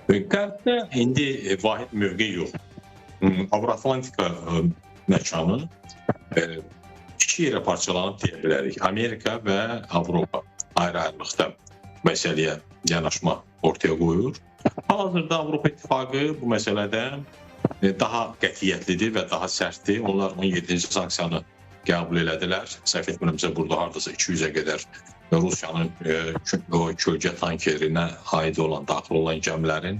Qərbdə indi vahid mövqe yox. Avro-Atlantika məkanı iki yerə parçalanıb deyə bilərik. Amerika və Avropa ayrı-ayrılıqda məsələyə yanaşma ortaya qoyur. Hal-hazırda Avropa İttifaqı bu məsələdə daha qətiyyətlidir və daha sərtdir. Onlar 17-ci sanksiyanı qəbul elədilər. Səhv etmirəmsə, burada hardasa 200-ə qədər Rusiyanın kölgə tankerinə aid olan, daxil olan gəmilərin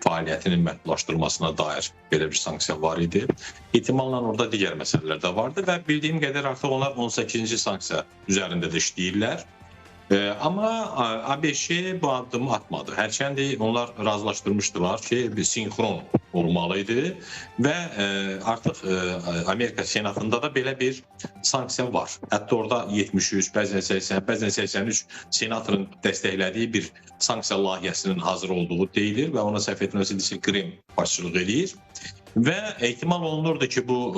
fəaliyyətinin məhdudlaşdırılmasına dair belə bir sanksiya var idi. İhtimalla orada digər məsələlər də vardı və bildiyim qədər artıq onlar 18-ci sanksiya üzərində də işləyirlər. Amma ABŞ bu addımı atmadı. Hərçənd onlar razılaşdırmışdılar ki, bir sinxron olmalıydı və artıq Amerika Senatında da belə bir sanksiya var. Hətta orada 73, bəzən 80, bəzən 83 senatorun dəstəklədiyi bir sanksiya layihəsinin hazır olduğu deyilir və ona səhv etmirəmsə Qrim başçılıq edir. Və ehtimal olunurdu ki, bu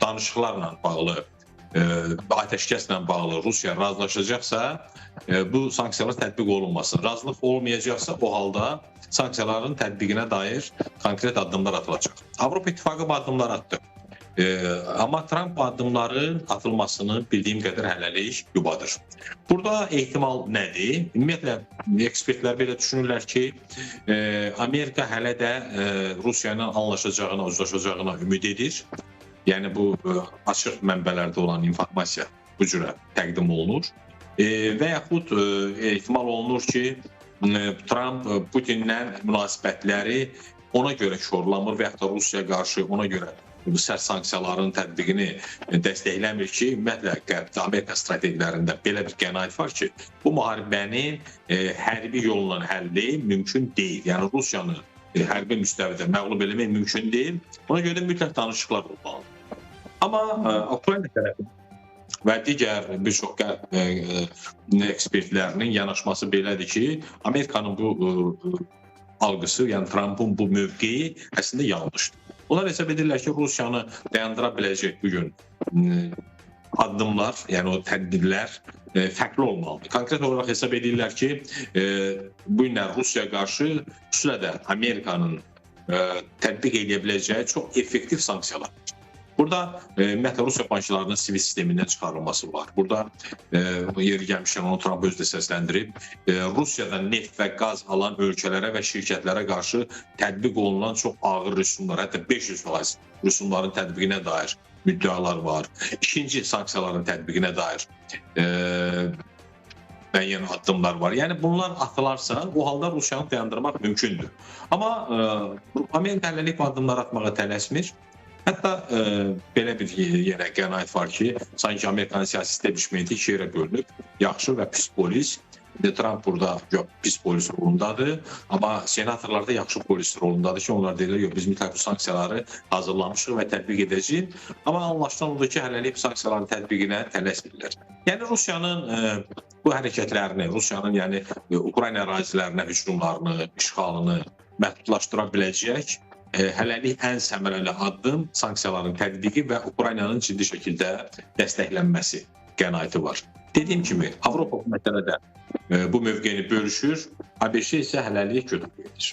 danışıqlarla bağlı, atəşkəslə bağlı Rusiya razılaşacaqsa, bu sanksiyalar tətbiq olunmasın. Razılıq olmayacaqsa, o halda sanksiyaların tətbiqinə dair konkret addımlar atılacaq. Avropa İttifaqı bu addımlar attı. Amma Trump bu addımların atılmasını bildiyim qədər hələlik yubadır. Burada ehtimal nədir? Ümumiyyətlə, ekspertlər belə düşünürlər ki, Amerika hələ də Rusiya ilə anlaşacağına, uzlaşacağına ümid edir. Yəni, bu açıq mənbələrdə olan informasiya bu cürə təqdim olunur. Və yaxud ehtimal olunur ki, Trump Putinlə münasibətləri ona görə korlamır və yaxud da Rusiya qarşı ona görə bu sərt sanksiyaların tətbiqini dəstəkləmir ki, ümumiyyətlə Qərbdə, Amerika strategiyalarında belə bir qənaət var ki, bu müharibənin hərbi yolla həlli mümkün deyil. Yəni, Rusiyanı hərbi müstəvidə məğlub eləmək mümkün deyil. Ona görə də mütləq danışıqlar olmalıdır. Amma Ukrayna tərəfi və digər bir çox ekspertlərinin yanaşması belədir ki, Amerikanın bu algısı, yəni Trump'ın bu mövqeyi əslində yanlışdır. Onlar hesab edirlər ki, Rusiyanı dayandıra biləcək bugün addımlar, yəni o tədbirlər fərqli olmalıdır. Konkret olaraq hesab edirlər ki, bu günlər Rusiya qarşı xüsusilə də Amerikanın tətbiq edə biləcəyi çox effektiv sanksiyalar. Burada ümumiyyətlə Rusiya banklarının sivil sistemindən çıxarılması var. Burada yeri gəlmişkən onu Trump özü də səsləndirib. Rusiyadan neft və qaz alan ölkələrə və şirkətlərə qarşı tətbiq olunan çox ağır rüsumlar, hətta 500% rüsumların tətbiqinə dair müddəalar var. İkinci sanksiyaların tətbiqinə dair müəyyən addımlar var. Yəni bunlar atılarsa, o halda Rusiyanı dayandırmaq mümkündür. Amma Amerika hələlik bu addımları atmağa tələsmir. Hətta belə bir yerə qənaət var ki, sanki Amerikanın siyasi establishmenti iki yerə bölünüb, yaxşı və pis polis. Trump burada pis polis rolundadır, amma senatorlar da yaxşı polis rolundadır ki, onlar deyirlər, yox, biz mütləq bu sanksiyaları hazırlamışıq və tətbiq edəcəyik. Amma anlaşılan odur ki, hələlik sanksiyaların tətbiqinə tələsmirlər. Yəni Rusiyanın bu hərəkətlərini, Rusiyanın yəni Ukrayna ərazilərinə hücumlarını, işğalını məhdudlaşdıra biləcək hələlik ən səmərəli addım sanksiyaların tətbiqi və Ukraynanın ciddi şəkildə dəstəklənməsi qənaəti var. Dediyim kimi, Avropa bu məsələdə bu mövqeyini bölüşür, ABŞ isə hələlik götürür.